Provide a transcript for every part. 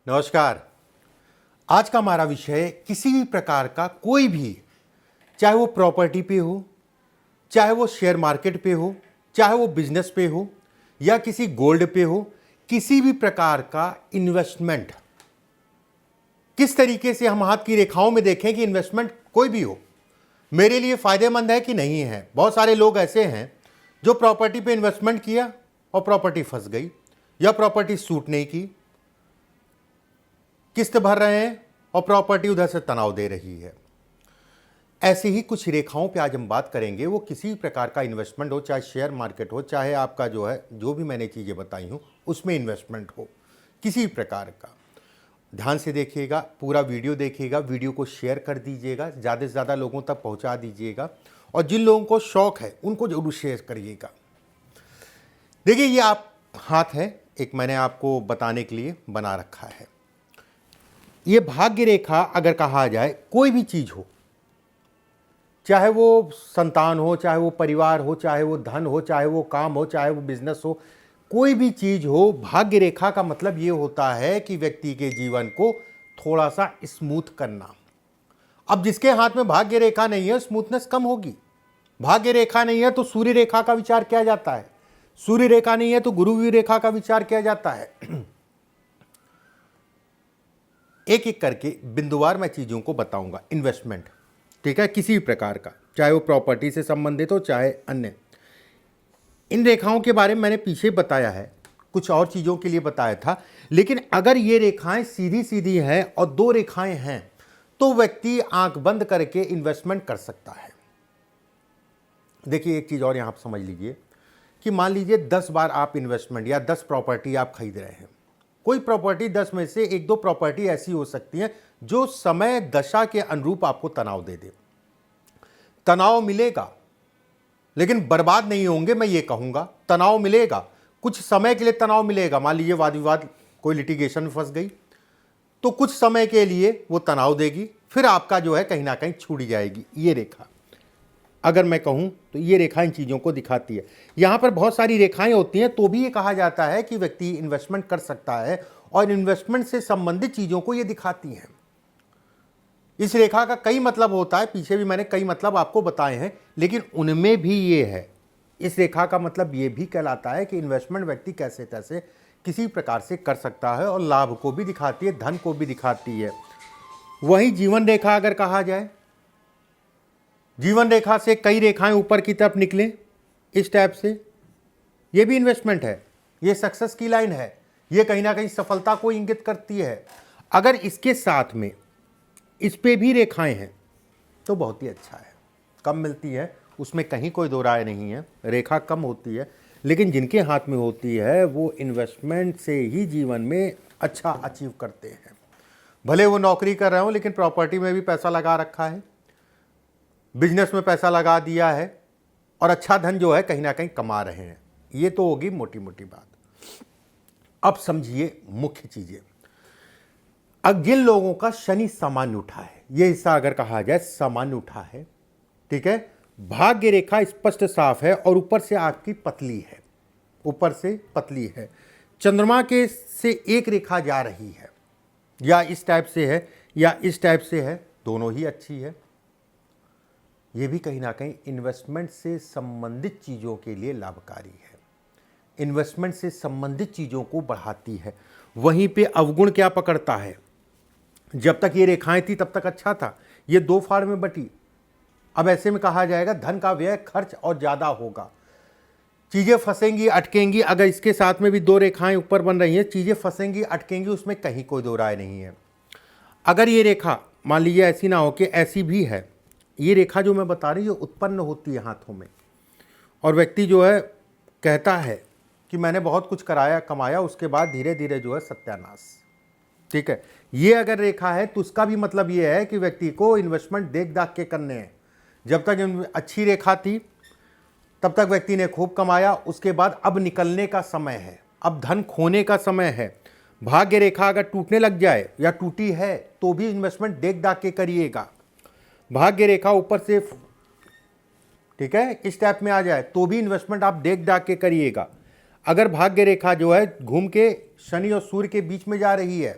नमस्कार। आज का हमारा विषय किसी भी प्रकार का कोई भी, चाहे वो प्रॉपर्टी पे हो, चाहे वो शेयर मार्केट पे हो, चाहे वो बिजनेस पे हो या किसी गोल्ड पे हो, किसी भी प्रकार का इन्वेस्टमेंट किस तरीके से हम हाथ की रेखाओं में देखें कि इन्वेस्टमेंट कोई भी हो मेरे लिए फायदेमंद है कि नहीं है। बहुत सारे लोग ऐसे हैं जो प्रॉपर्टी पे इन्वेस्टमेंट किया और प्रॉपर्टी फंस गई या प्रॉपर्टी सूट नहीं की, किस्त भर रहे हैं और प्रॉपर्टी उधर से तनाव दे रही है। ऐसे ही कुछ रेखाओं पे आज हम बात करेंगे। वो किसी भी प्रकार का इन्वेस्टमेंट हो, चाहे शेयर मार्केट हो, चाहे आपका जो है जो भी मैंने चीज़ें बताई हूँ उसमें इन्वेस्टमेंट हो, किसी भी प्रकार का। ध्यान से देखिएगा, पूरा वीडियो देखिएगा, वीडियो को शेयर कर दीजिएगा, ज़्यादा से ज़्यादा लोगों तक पहुँचा दीजिएगा और जिन लोगों को शौक़ है उनको जरूर शेयर करिएगा। देखिए, ये आप हाथ है, एक मैंने आपको बताने के लिए बना रखा है। ये भाग्य रेखा अगर कहा जाए, कोई भी चीज़ हो, चाहे वो संतान हो, चाहे वो परिवार हो, चाहे वो धन हो, चाहे वो काम हो, चाहे वो बिजनेस हो, कोई भी चीज़ हो, भाग्य रेखा का मतलब ये होता है कि व्यक्ति के जीवन को थोड़ा सा स्मूथ करना। अब जिसके हाथ में भाग्य रेखा नहीं है, स्मूथनेस कम होगी। भाग्य रेखा नहीं है तो सूर्य रेखा का विचार किया जाता है, सूर्य रेखा नहीं है तो गुरु रेखा का विचार किया जाता है। एक एक करके बिंदुवार मैं चीज़ों को बताऊंगा। इन्वेस्टमेंट, ठीक है, किसी भी प्रकार का, चाहे वो प्रॉपर्टी से संबंधित हो, चाहे अन्य। इन रेखाओं के बारे में मैंने पीछे बताया है, कुछ और चीज़ों के लिए बताया था। लेकिन अगर ये रेखाएं सीधी सीधी हैं और दो रेखाएं हैं तो व्यक्ति आंख बंद करके इन्वेस्टमेंट कर सकता है। देखिए, एक चीज़ और यहाँ आप समझ लीजिए कि मान लीजिए 10 बार आप इन्वेस्टमेंट या 10 प्रॉपर्टी आप खरीद रहे हैं। कोई प्रॉपर्टी 10 में से 1-2 प्रॉपर्टी ऐसी हो सकती है जो समय दशा के अनुरूप आपको तनाव दे दे। तनाव मिलेगा लेकिन बर्बाद नहीं होंगे, मैं ये कहूंगा। तनाव मिलेगा, कुछ समय के लिए तनाव मिलेगा। मान लीजिए वाद विवाद, कोई लिटिगेशन में फंस गई तो कुछ समय के लिए वो तनाव देगी, फिर आपका जो है कहीं ना कहीं छूट जाएगी। ये रेखा अगर मैं कहूं तो ये रेखा इन चीज़ों को दिखाती है। यहाँ पर बहुत सारी रेखाएं होती हैं तो भी ये कहा जाता है कि व्यक्ति इन्वेस्टमेंट कर सकता है और इन्वेस्टमेंट से संबंधित चीज़ों को ये दिखाती हैं। इस रेखा का कई मतलब होता है, पीछे भी मैंने कई मतलब आपको बताए हैं, लेकिन उनमें भी ये है। इस रेखा का मतलब ये भी कहलाता है कि इन्वेस्टमेंट व्यक्ति कैसे तैसे किसी प्रकार से कर सकता है और लाभ को भी दिखाती है, धन को भी दिखाती है। वहीं जीवन रेखा अगर कहा जाए, जीवन रेखा से कई रेखाएं ऊपर की तरफ निकलें इस टाइप से, ये भी इन्वेस्टमेंट है, ये सक्सेस की लाइन है, ये कहीं ना कहीं सफलता को इंगित करती है। अगर इसके साथ में इस पे भी रेखाएं हैं तो बहुत ही अच्छा है। कम मिलती है, उसमें कहीं कोई दो राय नहीं है, रेखा कम होती है, लेकिन जिनके हाथ में होती है वो इन्वेस्टमेंट से ही जीवन में अच्छा अचीव करते हैं। भले वो नौकरी कर रहे हो लेकिन प्रॉपर्टी में भी पैसा लगा रखा है, बिजनेस में पैसा लगा दिया है और अच्छा धन जो है कहीं ना कहीं कमा रहे हैं। ये तो होगी मोटी मोटी बात। अब समझिए मुख्य चीजें। अब जिन लोगों का शनि सामान्य उठा है, ये हिस्सा अगर कहा जाए सामान्य उठा है, ठीक है, भाग्य रेखा स्पष्ट साफ है और ऊपर से आपकी पतली है, ऊपर से पतली है, चंद्रमा के से एक रेखा जा रही है, या इस टाइप से है या इस टाइप से है, दोनों ही अच्छी है। ये भी कहीं ना कहीं इन्वेस्टमेंट से संबंधित चीज़ों के लिए लाभकारी है, इन्वेस्टमेंट से संबंधित चीज़ों को बढ़ाती है। वहीं पे अवगुण क्या पकड़ता है, जब तक ये रेखाएं थी तब तक अच्छा था, ये दो फाड़ में बटी। अब ऐसे में कहा जाएगा धन का व्यय, खर्च और ज़्यादा होगा, चीज़ें फंसेंगी, अटकेंगी। अगर इसके साथ में भी दो रेखाएं ऊपर बन रही हैं, चीज़ें फंसेंगी, अटकेंगी, उसमें कहीं कोई दो राय नहीं है। अगर ये रेखा मान लीजिए ऐसी ना हो कि ऐसी भी है, ये रेखा जो मैं बता रही हूँ उत्पन्न होती है हाथों में और व्यक्ति जो है कहता है कि मैंने बहुत कुछ कराया कमाया, उसके बाद धीरे धीरे जो है सत्यानाश, ठीक है। ये अगर रेखा है तो उसका भी मतलब ये है कि व्यक्ति को इन्वेस्टमेंट देख दाख के करने हैं। जब तक अच्छी रेखा थी तब तक व्यक्ति ने खूब कमाया, उसके बाद अब निकलने का समय है, अब धन खोने का समय है। भाग्य रेखा अगर टूटने लग जाए या टूटी है तो भी इन्वेस्टमेंट देख दाख के करिएगा। भाग्य रेखा ऊपर से, ठीक है, इस टाइप में आ जाए तो भी इन्वेस्टमेंट आप देख दाख के करिएगा। अगर भाग्य रेखा जो है घूम के शनि और सूर्य के बीच में जा रही है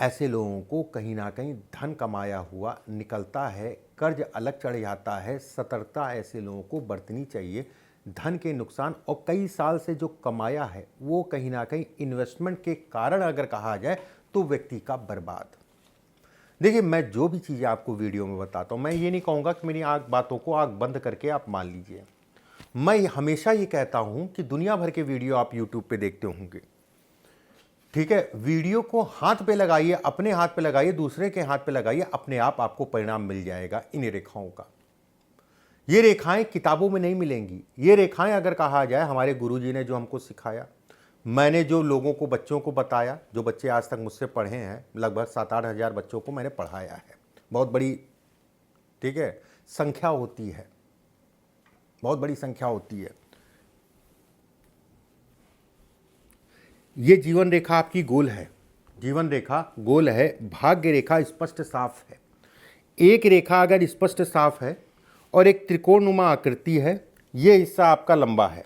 ऐसे लोगों को कहीं ना कहीं धन कमाया हुआ निकलता है, कर्ज अलग चढ़ जाता है। सतर्कता ऐसे लोगों को बरतनी चाहिए। धन के नुकसान और कई साल से जो कमाया है वो कहीं ना कहीं इन्वेस्टमेंट के कारण अगर कहा जाए तो व्यक्ति का बर्बाद। देखिए, मैं जो भी चीज़ें आपको वीडियो में बताता हूँ, मैं ये नहीं कहूँगा कि मेरी बातों को आँख बंद करके आप मान लीजिए। मैं हमेशा ये कहता हूँ कि दुनिया भर के वीडियो आप यूट्यूब पे देखते होंगे, ठीक है। वीडियो को हाथ पे लगाइए, अपने हाथ पे लगाइए, दूसरे के हाथ पे लगाइए, अपने आप आपको परिणाम मिल जाएगा इन रेखाओं का। ये रेखाएं किताबों में नहीं मिलेंगी। ये रेखाएं अगर कहा जाए हमारे गुरुजी ने जो हमको सिखाया, मैंने जो लोगों को, बच्चों को बताया, जो बच्चे आज तक मुझसे पढ़े हैं, लगभग 7-8 हज़ार बच्चों को मैंने पढ़ाया है। बहुत बड़ी, ठीक है, संख्या होती है, बहुत बड़ी संख्या होती है। ये जीवन रेखा आपकी गोल है, जीवन रेखा गोल है, भाग्य रेखा स्पष्ट साफ है। एक रेखा अगर स्पष्ट साफ है और एक त्रिकोणनुमा आकृति है, ये हिस्सा आपका लंबा है।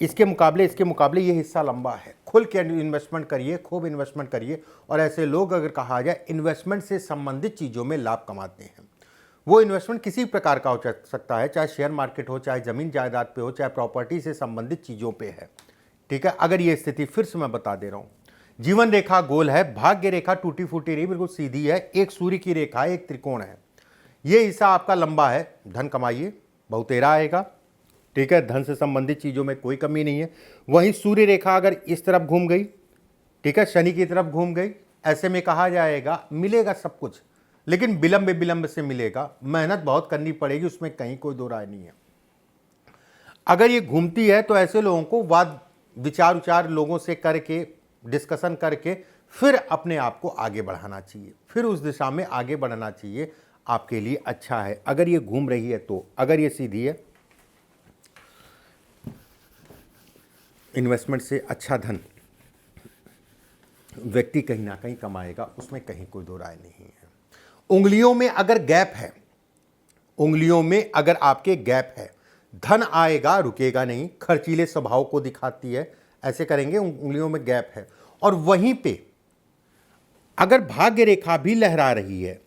इसके मुकाबले ये हिस्सा लंबा है। खुल के इन्वेस्टमेंट करिए, खूब इन्वेस्टमेंट करिए। और ऐसे लोग अगर कहा जाए इन्वेस्टमेंट से संबंधित चीज़ों में लाभ कमाते हैं। वो इन्वेस्टमेंट किसी प्रकार का हो सकता है, चाहे शेयर मार्केट हो, चाहे ज़मीन जायदाद पे हो, चाहे प्रॉपर्टी से संबंधित चीज़ों पे है, ठीक है। अगर ये स्थिति, फिर से मैं बता दे रहा हूँ, जीवन रेखा गोल है, भाग्य रेखा टूटी फूटी नहीं, बिल्कुल सीधी है। एक सूर्य की रेखा है, एक त्रिकोण है। ये हिस्सा आपका लंबा है। धन कमाइए, बहुतेरा आएगा, ठीक है। धन से संबंधित चीज़ों में कोई कमी नहीं है। वहीं सूर्य रेखा अगर इस तरफ घूम गई, ठीक है, शनि की तरफ घूम गई, ऐसे में कहा जाएगा मिलेगा सब कुछ, लेकिन विलंब से मिलेगा। मेहनत बहुत करनी पड़ेगी, उसमें कहीं कोई दो राय नहीं है। अगर ये घूमती है तो ऐसे लोगों को वाद विचार लोगों से करके, डिस्कशन करके फिर अपने आप को आगे बढ़ाना चाहिए, फिर उस दिशा में आगे बढ़ना चाहिए, आपके लिए अच्छा है। अगर ये घूम रही है तो, अगर ये सीधी है, इन्वेस्टमेंट से अच्छा धन व्यक्ति कहीं ना कहीं कमाएगा, उसमें कहीं कोई दो राय नहीं है। उंगलियों में अगर गैप है, उंगलियों में अगर आपके गैप है, धन आएगा, रुकेगा नहीं। खर्चीले स्वभाव को दिखाती है, ऐसे करेंगे, उंगलियों में गैप है। और वहीं पे अगर भाग्य रेखा भी लहरा रही है,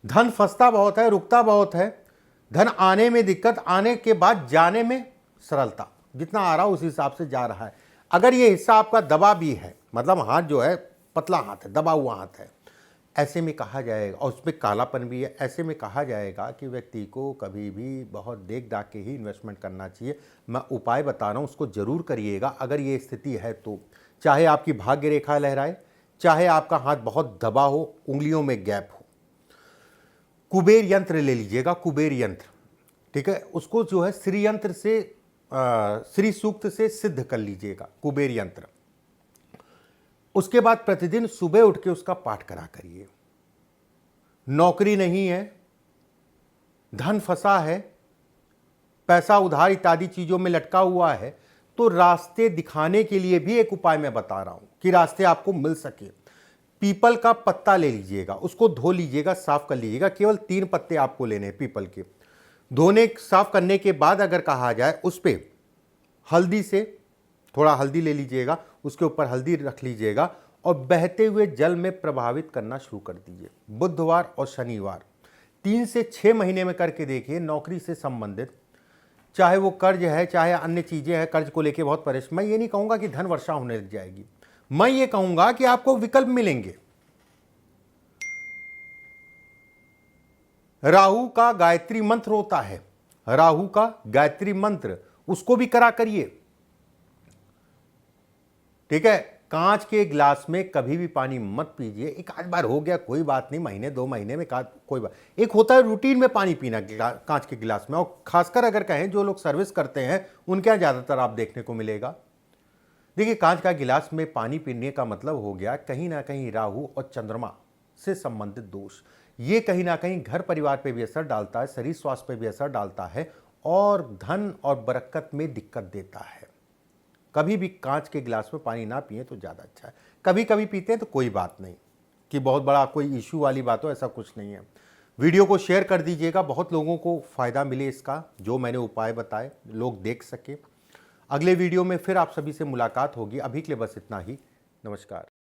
धन फंसता बहुत है, रुकता बहुत है। धन आने में दिक्कत, आने के बाद जाने में सरलता। जितना आ रहा उस हिसाब से जा रहा है। अगर ये हिस्सा आपका दबा भी है, मतलब हाथ जो है पतला हाथ है, दबा हुआ हाथ है, ऐसे में कहा जाएगा, और उसमें कालापन भी है, ऐसे में कहा जाएगा कि व्यक्ति को कभी भी बहुत देख दाख के ही इन्वेस्टमेंट करना चाहिए। मैं उपाय बता रहा हूँ, उसको जरूर करिएगा अगर ये स्थिति है तो। चाहे आपकी भाग्य रेखा लहराए, चाहे आपका हाथ बहुत दबा हो, उंगलियों में गैप हो। कुबेर यंत्र ले लीजिएगा, कुबेर यंत्र, ठीक है, उसको जो है श्री यंत्र से, श्री सूक्त से सिद्ध कर लीजिएगा कुबेर यंत्र। उसके बाद प्रतिदिन सुबह उठ के उसका पाठ करा करिए। नौकरी नहीं है, धन फंसा है, पैसा उधार इत्यादि चीजों में लटका हुआ है, तो रास्ते दिखाने के लिए भी एक उपाय मैं बता रहा हूं कि रास्ते आपको मिल सके। पीपल का पत्ता ले लीजिएगा, उसको धो लीजिएगा, साफ कर लीजिएगा। केवल 3 पत्ते आपको लेने हैं पीपल के। धोने, साफ करने के बाद अगर कहा जाए, उस पर हल्दी से, थोड़ा हल्दी ले लीजिएगा, उसके ऊपर हल्दी रख लीजिएगा और बहते हुए जल में प्रभावित करना शुरू कर दीजिए। बुधवार और शनिवार 3 से 6 महीने में करके देखिए। नौकरी से संबंधित, चाहे वो कर्ज है, चाहे अन्य चीजें हैं, कर्ज को लेके बहुत परेशान, मैं ये नहीं कहूंगा कि धन वर्षा होने लग जाएगी, मैं ये कहूंगा कि आपको विकल्प मिलेंगे। राहु का गायत्री मंत्र होता है, राहु का गायत्री मंत्र, उसको भी करा करिए, ठीक है। कांच के गिलास में कभी भी पानी मत पीजिए। एक आध बार हो गया कोई बात नहीं, महीने 2 महीने में कोई बात। एक होता है रूटीन में पानी पीना कांच के गिलास में, और खासकर अगर कहें जो लोग सर्विस करते हैं उनके यहाँ ज़्यादातर आप देखने को मिलेगा। देखिए, कांच का गिलास में पानी पीने का मतलब हो गया कहीं ना कहीं राहु और चंद्रमा से संबंधित दोष। ये कहीं ना कहीं घर परिवार पे भी असर डालता है, शरीर स्वास्थ्य पे भी असर डालता है, और धन और बरकत में दिक्कत देता है। कभी भी कांच के गिलास में पानी ना पिए तो ज़्यादा अच्छा है। कभी कभी पीते हैं तो कोई बात नहीं कि बहुत बड़ा कोई इशू वाली बात हो, ऐसा कुछ नहीं है। वीडियो को शेयर कर दीजिएगा, बहुत लोगों को फ़ायदा मिले इसका, जो मैंने उपाय बताए लोग देख सके। अगले वीडियो में फिर आप सभी से मुलाकात होगी। अभी के लिए बस इतना ही। नमस्कार।